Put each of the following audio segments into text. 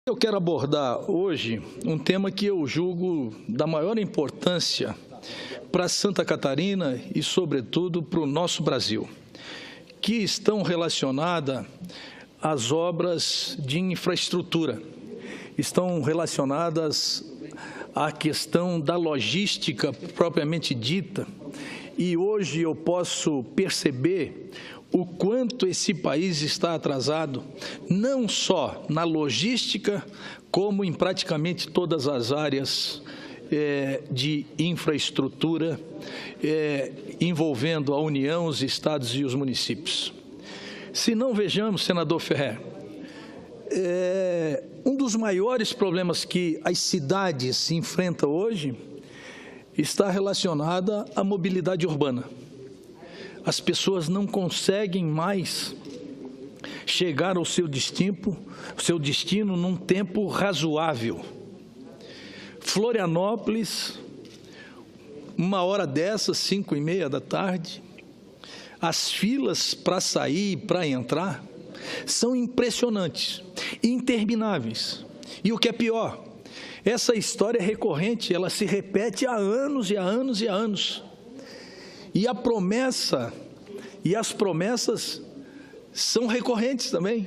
Eu quero abordar hoje um tema que eu julgo da maior importância para Santa Catarina e, sobretudo, para o nosso Brasil, que estão relacionadas às obras de infraestrutura, estão relacionadas à questão da logística propriamente dita, e hoje eu posso perceber o quanto esse país está atrasado, não só na logística, como em praticamente todas as áreas de infraestrutura envolvendo a União, os estados e os municípios. Se não vejamos, senador Ferrer, um dos maiores problemas que as cidades enfrentam hoje está relacionada à mobilidade urbana. As pessoas não conseguem mais chegar ao seu destino num tempo razoável. Florianópolis, uma hora dessas, 5h30 da tarde, as filas para sair e para entrar são impressionantes, intermináveis. E o que é pior, essa história é recorrente, ela se repete há anos e há anos e há anos. E a promessa, e as promessas são recorrentes também.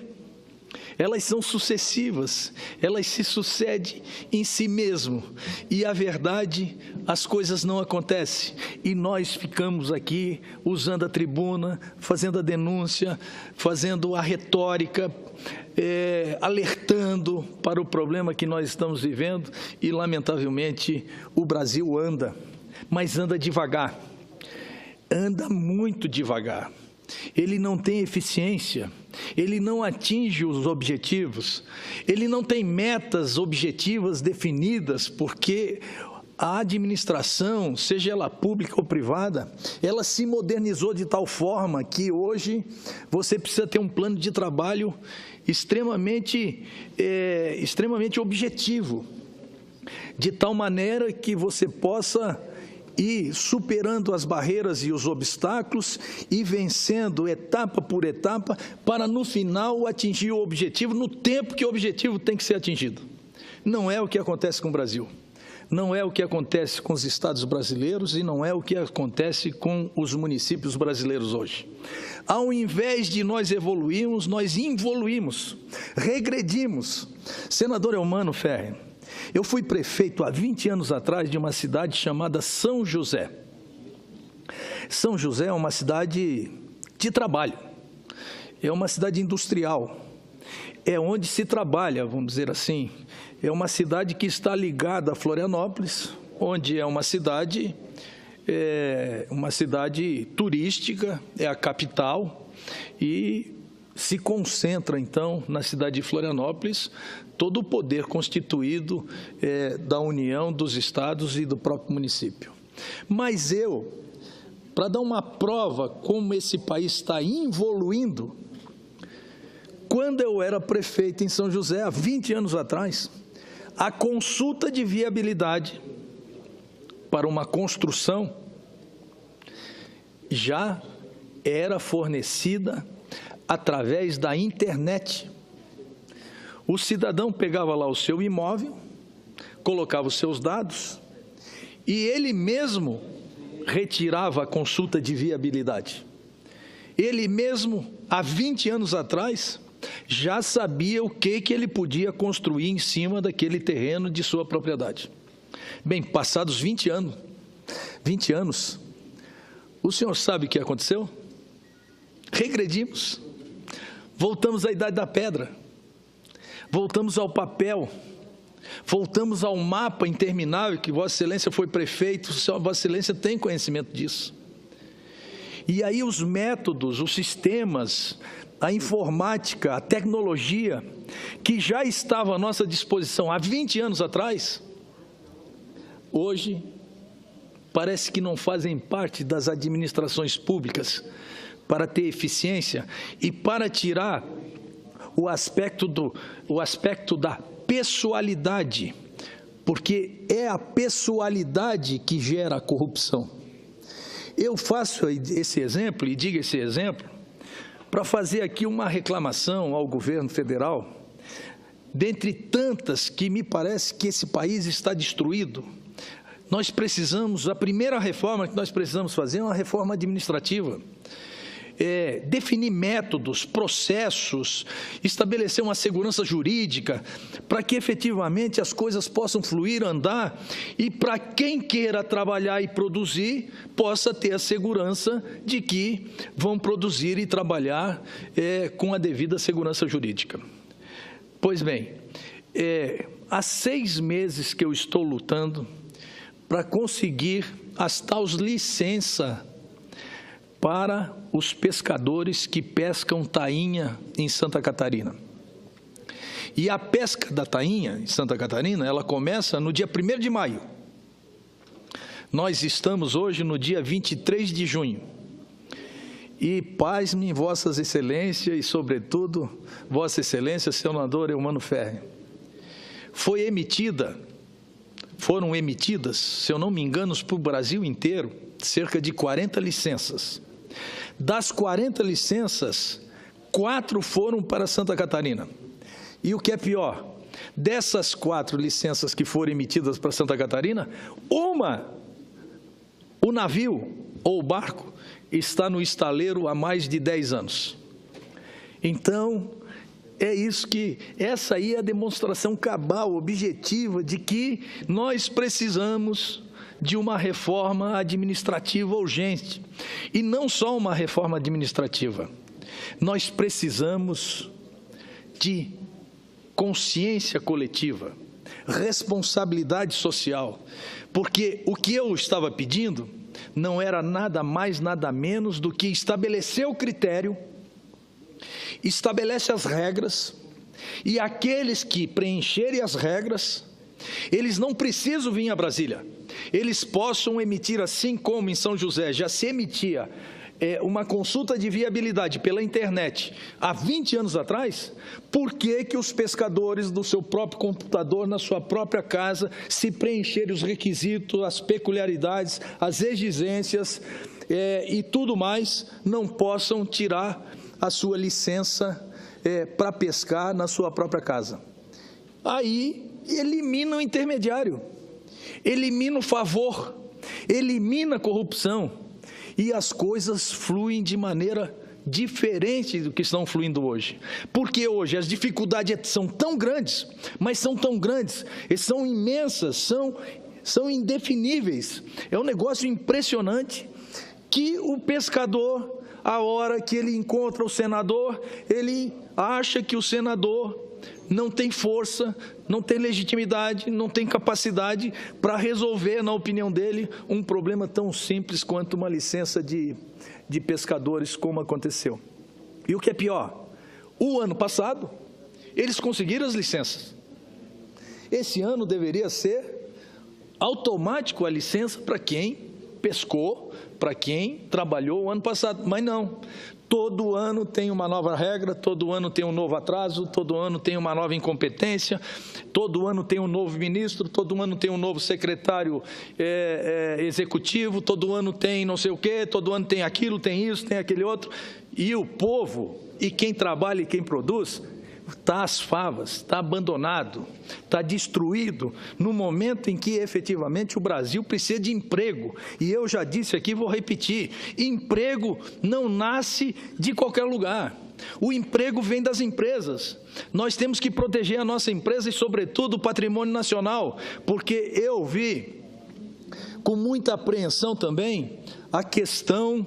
Elas são sucessivas, elas se sucedem em si mesmo. E a verdade, as coisas não acontecem. E nós ficamos aqui usando a tribuna, fazendo a denúncia, fazendo a retórica, alertando para o problema que nós estamos vivendo. E, lamentavelmente, o Brasil anda, mas anda devagar. Anda muito devagar, ele não tem eficiência, ele não atinge os objetivos, ele não tem metas objetivas definidas, porque a administração, seja ela pública ou privada, ela se modernizou de tal forma que hoje você precisa ter um plano de trabalho extremamente objetivo, de tal maneira que você possa ir superando as barreiras e os obstáculos e vencendo etapa por etapa para, no final, atingir o objetivo no tempo que o objetivo tem que ser atingido. Não é o que acontece com o Brasil, não é o que acontece com os estados brasileiros e não é o que acontece com os municípios brasileiros hoje. Ao invés de nós evoluirmos, nós involuímos, regredimos. Senador Eumano Ferrer, eu fui prefeito há 20 anos atrás de uma cidade chamada São José. São José é uma cidade de trabalho, é uma cidade industrial, é onde se trabalha, vamos dizer assim. É uma cidade que está ligada a Florianópolis, onde é uma cidade turística, é a capital, e se concentra, então, na cidade de Florianópolis, todo o poder constituído da União, dos estados e do próprio município. Mas para dar uma prova como esse país está evoluindo, quando eu era prefeito em São José, há 20 anos atrás, a consulta de viabilidade para uma construção já era fornecida através da internet. O cidadão pegava lá o seu imóvel, colocava os seus dados e ele mesmo retirava a consulta de viabilidade. Ele mesmo, há 20 anos atrás, já sabia o que ele podia construir em cima daquele terreno de sua propriedade. Bem, passados 20 anos, o senhor sabe o que aconteceu? Regredimos, voltamos à idade da pedra, voltamos ao papel, voltamos ao mapa interminável que Vossa Excelência foi prefeito, Vossa Excelência tem conhecimento disso. E aí os métodos, os sistemas, a informática, a tecnologia, que já estava à nossa disposição há 20 anos atrás, hoje parece que não fazem parte das administrações públicas para ter eficiência e para tirar o aspecto da pessoalidade, porque é a pessoalidade que gera a corrupção. Eu faço esse exemplo e digo esse exemplo para fazer aqui uma reclamação ao governo federal dentre tantas que me parece que esse país está destruído, nós precisamos, a primeira reforma que nós precisamos fazer é uma reforma administrativa. Definir métodos, processos, estabelecer uma segurança jurídica para que efetivamente as coisas possam fluir, andar e para quem queira trabalhar e produzir possa ter a segurança de que vão produzir e trabalhar com a devida segurança jurídica. Pois bem, há 6 meses que eu estou lutando para conseguir as tais licenças para os pescadores que pescam tainha em Santa Catarina. E a pesca da tainha em Santa Catarina, ela começa no dia 1º de maio. Nós estamos hoje no dia 23 de junho. E paz-me em vossas excelências e, sobretudo, vossa excelência, senador Eumano Ferri. Foram emitidas, se eu não me engano, para o Brasil inteiro, cerca de 40 licenças. Das 40 licenças, 4 foram para Santa Catarina. E o que é pior, dessas 4 licenças que foram emitidas para Santa Catarina, o navio ou o barco está no estaleiro há mais de 10 anos. Então, essa aí é a demonstração cabal, objetiva, de que nós precisamos de uma reforma administrativa urgente. E não só uma reforma administrativa, nós precisamos de consciência coletiva, responsabilidade social, porque o que eu estava pedindo não era nada mais, nada menos do que estabelecer o critério, estabelece as regras, e aqueles que preencherem as regras, eles não precisam vir a Brasília, eles possam emitir, assim como em São José já se emitia uma consulta de viabilidade pela internet há 20 anos atrás. Por que que os pescadores do seu próprio computador, na sua própria casa, se preencherem os requisitos, as peculiaridades, as exigências e tudo mais, não possam tirar a sua licença para pescar na sua própria casa? Aí elimina o intermediário, elimina o favor, elimina a corrupção, e as coisas fluem de maneira diferente do que estão fluindo hoje. Porque hoje as dificuldades são tão grandes, mas são tão grandes, e são imensas, são indefiníveis. É um negócio impressionante que o pescador, a hora que ele encontra o senador, ele acha que o senador não tem força, não tem legitimidade, não tem capacidade para resolver, na opinião dele, um problema tão simples quanto uma licença de pescadores, como aconteceu. E o que é pior, o ano passado, eles conseguiram as licenças. Esse ano deveria ser automático a licença para quem pescou, para quem trabalhou o ano passado, mas não. Todo ano tem uma nova regra, todo ano tem um novo atraso, todo ano tem uma nova incompetência, todo ano tem um novo ministro, todo ano tem um novo secretário executivo, todo ano tem não sei o quê, todo ano tem aquilo, tem isso, tem aquele outro. E o povo, e quem trabalha e quem produz, está às favas, está abandonado, está destruído, no momento em que efetivamente o Brasil precisa de emprego. E eu já disse aqui, vou repetir, emprego não nasce de qualquer lugar. O emprego vem das empresas. Nós temos que proteger a nossa empresa e, sobretudo, o patrimônio nacional, porque eu vi com muita apreensão também a questão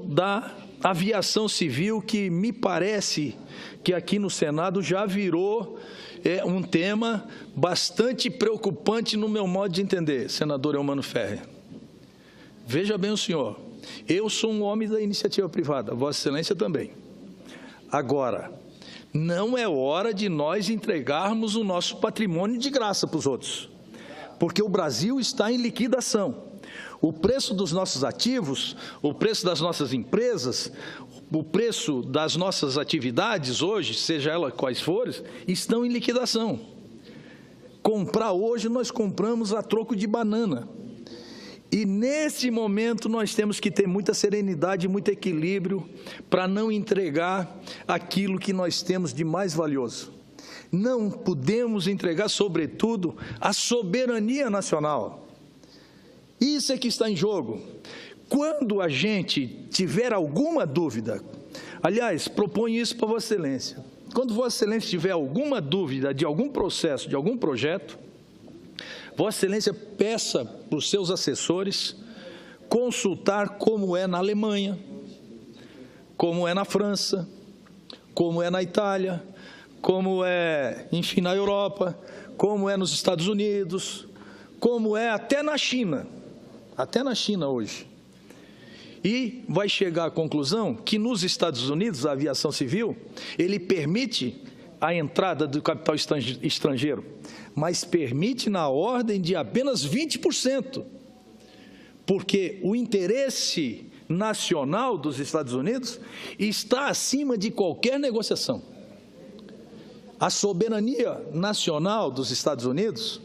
da aviação civil, que me parece que aqui no Senado já virou um tema bastante preocupante no meu modo de entender, senador Eumano Ferri. Veja bem o senhor, eu sou um homem da iniciativa privada, Vossa Excelência também. Agora, não é hora de nós entregarmos o nosso patrimônio de graça para os outros, porque o Brasil está em liquidação. O preço dos nossos ativos, o preço das nossas empresas, o preço das nossas atividades hoje, seja elas quais forem, estão em liquidação. Comprar hoje, nós compramos a troco de banana. E nesse momento nós temos que ter muita serenidade, muito equilíbrio para não entregar aquilo que nós temos de mais valioso. não podemos entregar, sobretudo, a soberania nacional. Isso é que está em jogo. Quando a gente tiver alguma dúvida, aliás, proponho isso para Vossa Excelência, quando Vossa Excelência tiver alguma dúvida de algum processo, de algum projeto, Vossa Excelência peça para os seus assessores consultar como é na Alemanha, como é na França, como é na Itália, como é, enfim, na Europa, como é nos Estados Unidos, como é até na China hoje. E vai chegar à conclusão que nos Estados Unidos, a aviação civil, ele permite a entrada do capital estrangeiro, mas permite na ordem de apenas 20%, porque o interesse nacional dos Estados Unidos está acima de qualquer negociação. A soberania nacional dos Estados Unidos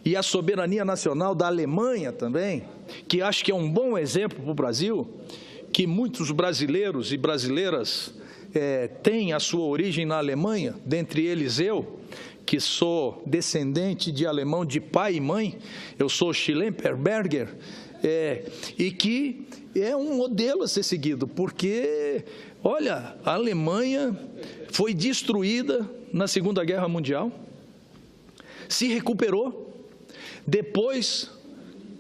e a soberania nacional da Alemanha também, que acho que é um bom exemplo para o Brasil, que muitos brasileiros e brasileiras têm a sua origem na Alemanha, dentre eles eu, que sou descendente de alemão de pai e mãe, eu sou Schlemperberger, e que é um modelo a ser seguido, porque, olha, a Alemanha foi destruída na Segunda Guerra Mundial, se recuperou, depois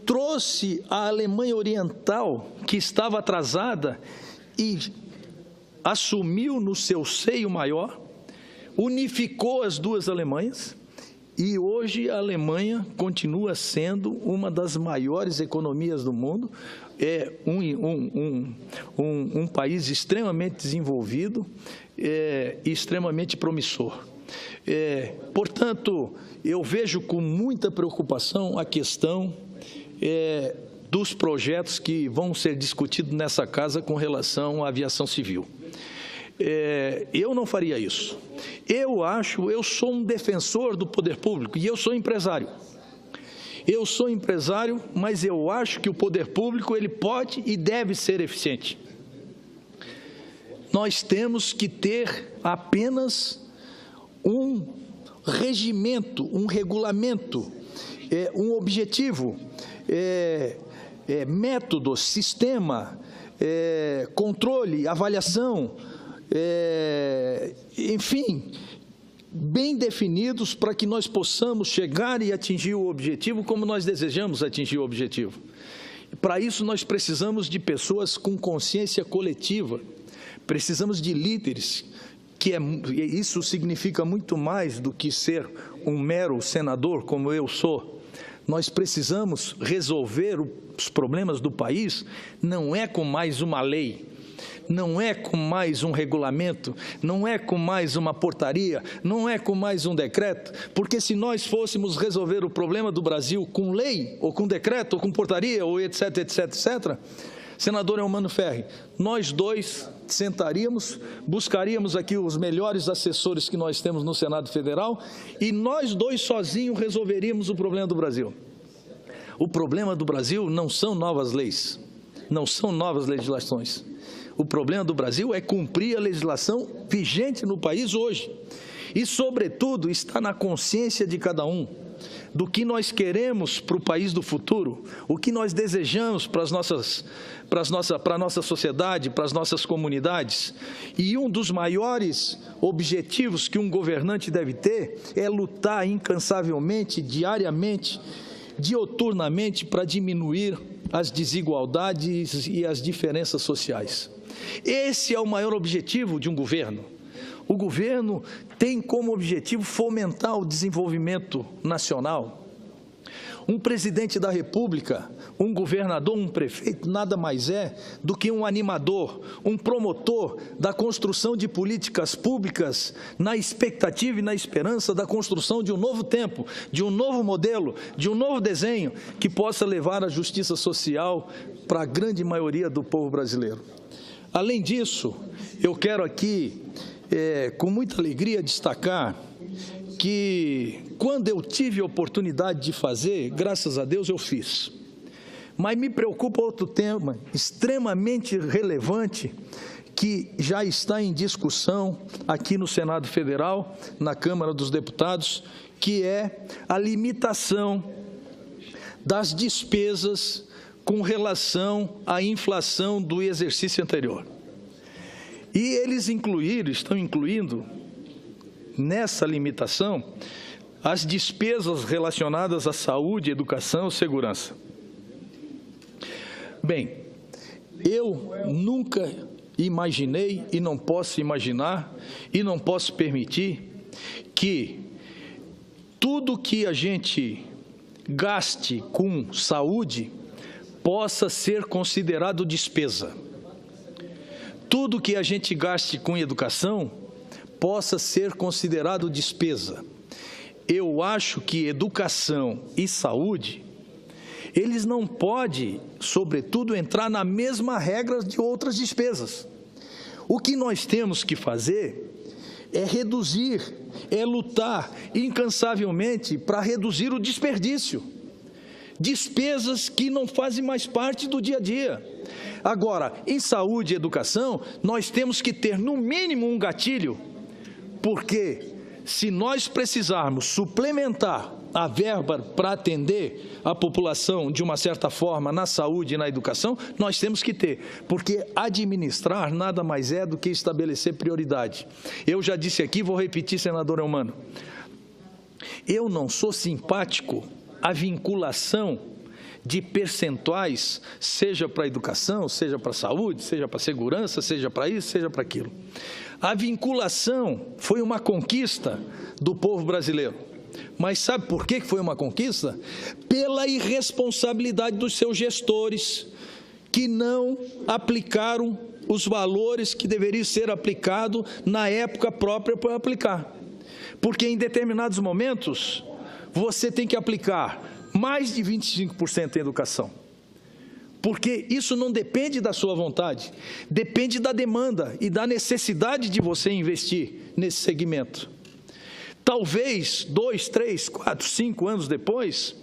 trouxe a Alemanha Oriental, que estava atrasada, e assumiu no seu seio maior, unificou as duas Alemanhas, e hoje a Alemanha continua sendo uma das maiores economias do mundo, é um país extremamente desenvolvido e extremamente promissor. Portanto, eu vejo com muita preocupação a questão dos projetos que vão ser discutidos nessa casa com relação à aviação civil. Eu não faria isso. Eu sou um defensor do poder público e eu sou empresário. Eu sou empresário, mas eu acho que o poder público ele pode e deve ser eficiente. Nós temos que ter apenas um regimento, um regulamento, um objetivo, método, sistema, controle, avaliação, enfim, bem definidos para que nós possamos chegar e atingir o objetivo como nós desejamos atingir o objetivo. Para isso nós precisamos de pessoas com consciência coletiva, precisamos de líderes, isso significa muito mais do que ser um mero senador como eu sou. Nós precisamos resolver os problemas do país, não é com mais uma lei, não é com mais um regulamento, não é com mais uma portaria, não é com mais um decreto, porque se nós fôssemos resolver o problema do Brasil com lei, ou com decreto, ou com portaria, ou etc, etc, etc., senador Eumano Ferri, nós dois sentaríamos, buscaríamos aqui os melhores assessores que nós temos no Senado Federal e nós dois sozinhos resolveríamos o problema do Brasil. O problema do Brasil não são novas leis, não são novas legislações. O problema do Brasil é cumprir a legislação vigente no país hoje. E, sobretudo, está na consciência de cada um do que nós queremos para o país do futuro, o que nós desejamos para a nossa sociedade, para as nossas comunidades. E um dos maiores objetivos que um governante deve ter é lutar incansavelmente, diariamente, dioturnamente, para diminuir as desigualdades e as diferenças sociais. Esse é o maior objetivo de um governo. O governo tem como objetivo fomentar o desenvolvimento nacional. Um presidente da República, um governador, um prefeito, nada mais é do que um animador, um promotor da construção de políticas públicas na expectativa e na esperança da construção de um novo tempo, de um novo modelo, de um novo desenho que possa levar a justiça social para a grande maioria do povo brasileiro. Além disso, eu quero aqui, com muita alegria, destacar que, quando eu tive a oportunidade de fazer, graças a Deus eu fiz. Mas me preocupa outro tema extremamente relevante, que já está em discussão aqui no Senado Federal, na Câmara dos Deputados, que é a limitação das despesas com relação à inflação do exercício anterior. E eles estão incluindo nessa limitação as despesas relacionadas à saúde, educação e segurança. Bem, eu nunca imaginei e não posso imaginar e não posso permitir que tudo que a gente gaste com saúde possa ser considerado despesa. Tudo que a gente gaste com educação possa ser considerado despesa. Eu acho que educação e saúde, eles não podem, sobretudo, entrar na mesma regra de outras despesas. O que nós temos que fazer é reduzir, é lutar incansavelmente para reduzir o desperdício. Despesas que não fazem mais parte do dia a dia. Agora, em saúde e educação, nós temos que ter, no mínimo, um gatilho, porque se nós precisarmos suplementar a verba para atender a população de uma certa forma na saúde e na educação, nós temos que ter, porque administrar nada mais é do que estabelecer prioridade. Eu já disse aqui, vou repetir, senador Eumano, eu não sou simpático à vinculação de percentuais, seja para a educação, seja para a saúde, seja para a segurança, seja para isso, seja para aquilo. A vinculação foi uma conquista do povo brasileiro. Mas sabe por que foi uma conquista? Pela irresponsabilidade dos seus gestores, que não aplicaram os valores que deveriam ser aplicados na época própria para aplicar. Porque em determinados momentos, você tem que aplicar mais de 25% em educação. Porque isso não depende da sua vontade, depende da demanda e da necessidade de você investir nesse segmento. Talvez 2, 3, 4, 5 anos depois,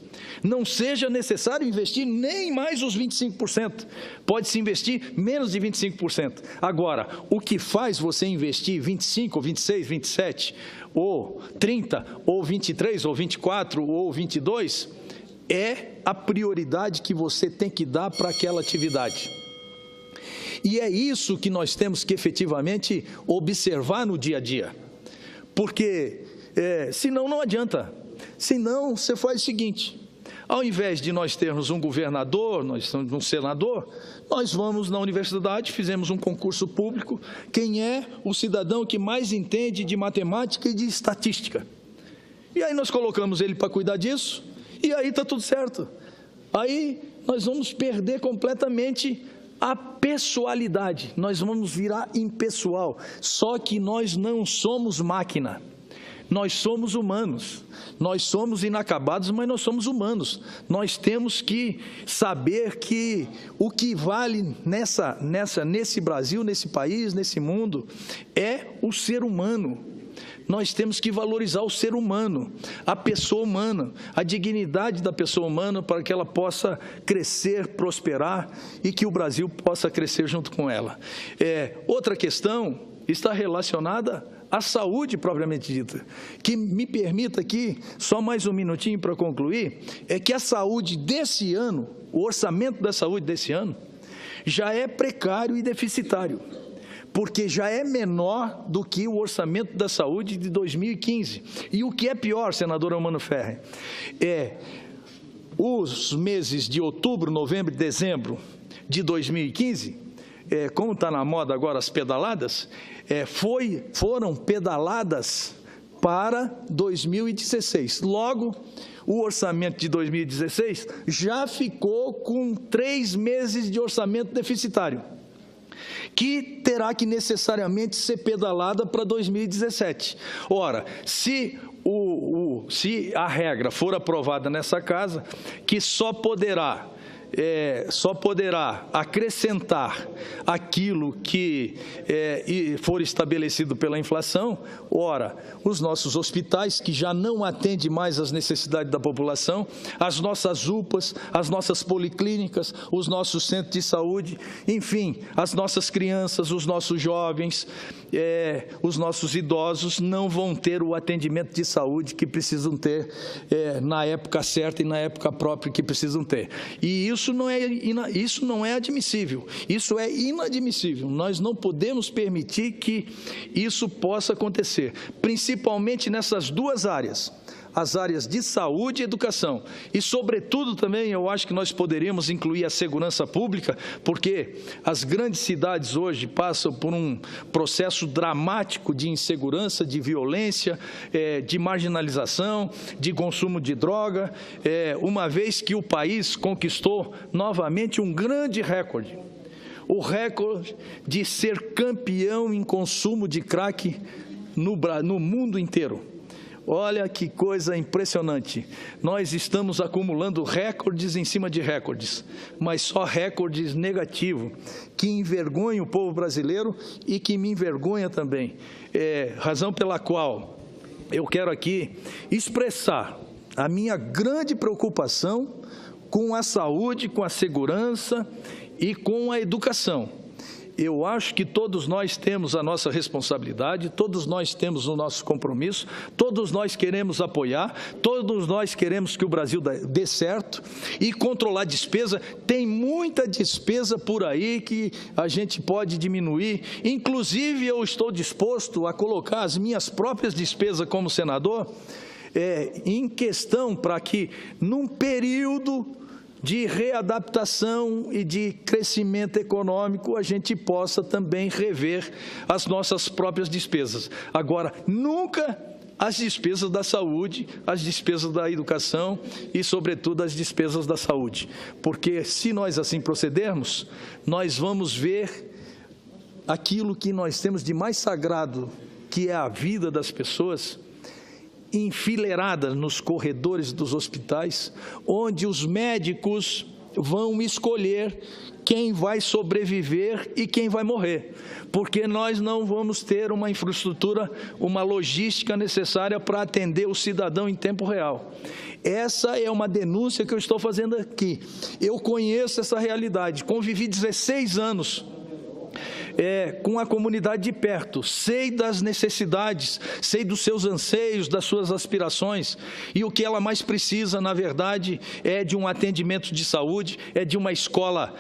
não seja necessário investir nem mais os 25%. Pode-se investir menos de 25%. Agora, o que faz você investir 25%, ou 26%, 27%, ou 30%, ou 23%, ou 24%, ou 22%, é a prioridade que você tem que dar para aquela atividade. E é isso que nós temos que efetivamente observar no dia a dia. Porque, senão não adianta. Senão você faz o seguinte, ao invés de nós termos um governador, nós temos um senador, nós vamos na universidade, fizemos um concurso público, quem é o cidadão que mais entende de matemática e de estatística. E aí nós colocamos ele para cuidar disso, e aí está tudo certo. Aí nós vamos perder completamente a pessoalidade, nós vamos virar impessoal. Só que nós não somos máquina, nós somos humanos. Nós somos inacabados, mas nós somos humanos. Nós temos que saber que o que vale nesse Brasil, nesse país, nesse mundo, é o ser humano. Nós temos que valorizar o ser humano, a pessoa humana, a dignidade da pessoa humana para que ela possa crescer, prosperar e que o Brasil possa crescer junto com ela. Outra questão está relacionada à saúde propriamente dita, que me permita aqui, só mais um minutinho para concluir, é que a saúde desse ano, o orçamento da saúde desse ano, já é precário e deficitário, porque já é menor do que o orçamento da saúde de 2015. E o que é pior, senador Eumano Ferri, os meses de outubro, novembro e dezembro de 2015, como está na moda agora as pedaladas, foram pedaladas para 2016. Logo, o orçamento de 2016 já ficou com 3 meses de orçamento deficitário, que terá que necessariamente ser pedalada para 2017. Ora, se a regra for aprovada nessa casa, que só poderá só poderá acrescentar aquilo que for estabelecido pela inflação. Ora, os nossos hospitais, que já não atendem mais às necessidades da população, as nossas UPAs, as nossas policlínicas, os nossos centros de saúde, enfim, as nossas crianças, os nossos jovens, os nossos idosos não vão ter o atendimento de saúde que precisam ter na época certa e na época própria que precisam ter. E isso não é admissível, isso é inadmissível. Nós não podemos permitir que isso possa acontecer, principalmente nessas duas áreas, as áreas de saúde e educação. E, sobretudo, também eu acho que nós poderíamos incluir a segurança pública, porque as grandes cidades hoje passam por um processo dramático de insegurança, de violência, de marginalização, de consumo de droga, uma vez que o país conquistou novamente um grande recorde, o recorde de ser campeão em consumo de crack no mundo inteiro. Olha que coisa impressionante, nós estamos acumulando recordes em cima de recordes, mas só recordes negativos, que envergonham o povo brasileiro e que me envergonha também. Razão pela qual eu quero aqui expressar a minha grande preocupação com a saúde, com a segurança e com a educação. Eu acho que todos nós temos a nossa responsabilidade, todos nós temos o nosso compromisso, todos nós queremos apoiar, todos nós queremos que o Brasil dê certo e controlar a despesa. Tem muita despesa por aí que a gente pode diminuir, inclusive eu estou disposto a colocar as minhas próprias despesas como senador em questão para que, num período de readaptação e de crescimento econômico, a gente possa também rever as nossas próprias despesas. Agora, nunca as despesas da saúde, as despesas da educação e, sobretudo, as despesas da saúde. Porque, se nós assim procedermos, nós vamos ver aquilo que nós temos de mais sagrado, que é a vida das pessoas, enfileirada nos corredores dos hospitais, onde os médicos vão escolher quem vai sobreviver e quem vai morrer, porque nós não vamos ter uma infraestrutura, uma logística necessária para atender o cidadão em tempo real. Essa é uma denúncia que eu estou fazendo aqui. Eu conheço essa realidade, convivi 16 anos com a comunidade de perto, sei das necessidades, sei dos seus anseios, das suas aspirações, e o que ela mais precisa, na verdade, é de um atendimento de saúde, é de uma escola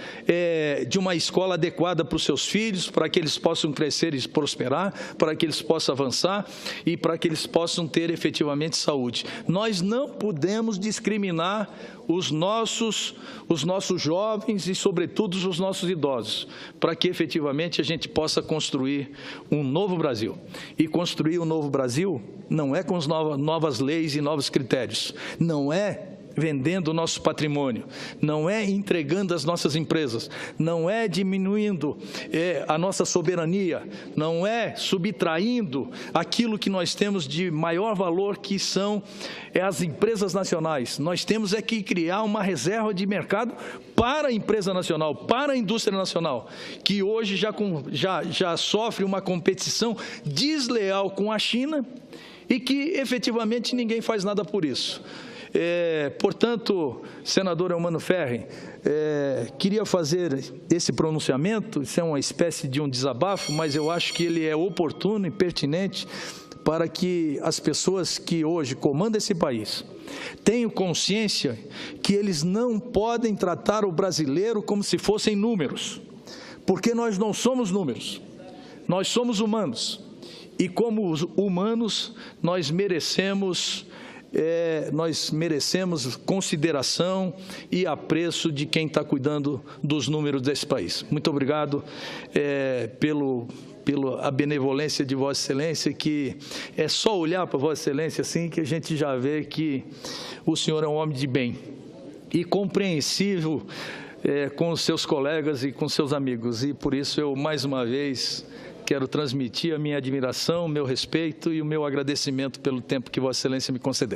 adequada para os seus filhos, para que eles possam crescer e prosperar, para que eles possam avançar e para que eles possam ter efetivamente saúde. Nós não podemos discriminar os nossos jovens e, sobretudo, os nossos idosos, para que efetivamente a gente possa construir um novo Brasil. E construir um novo Brasil não é com as novas leis e novos critérios, não é vendendo o nosso patrimônio, não é entregando as nossas empresas, não é diminuindo a nossa soberania, não é subtraindo aquilo que nós temos de maior valor, que são as empresas nacionais. Nós temos que criar uma reserva de mercado para a empresa nacional, para a indústria nacional, que hoje já sofre uma competição desleal com a China e que efetivamente ninguém faz nada por isso. Portanto, senador Eumano Ferri, queria fazer esse pronunciamento. Isso é uma espécie de um desabafo, mas eu acho que ele é oportuno e pertinente para que as pessoas que hoje comandam esse país tenham consciência que eles não podem tratar o brasileiro como se fossem números, porque nós não somos números, nós somos humanos, e como humanos nós merecemos consideração e apreço de quem está cuidando dos números desse país. Muito obrigado pela benevolência de Vossa Excelência, que é só olhar para Vossa Excelência assim que a gente já vê que o senhor é um homem de bem e compreensível com os seus colegas e com seus amigos. E por isso eu, mais uma vez, quero transmitir a minha admiração, o meu respeito e o meu agradecimento pelo tempo que Vossa Excelência me concedeu.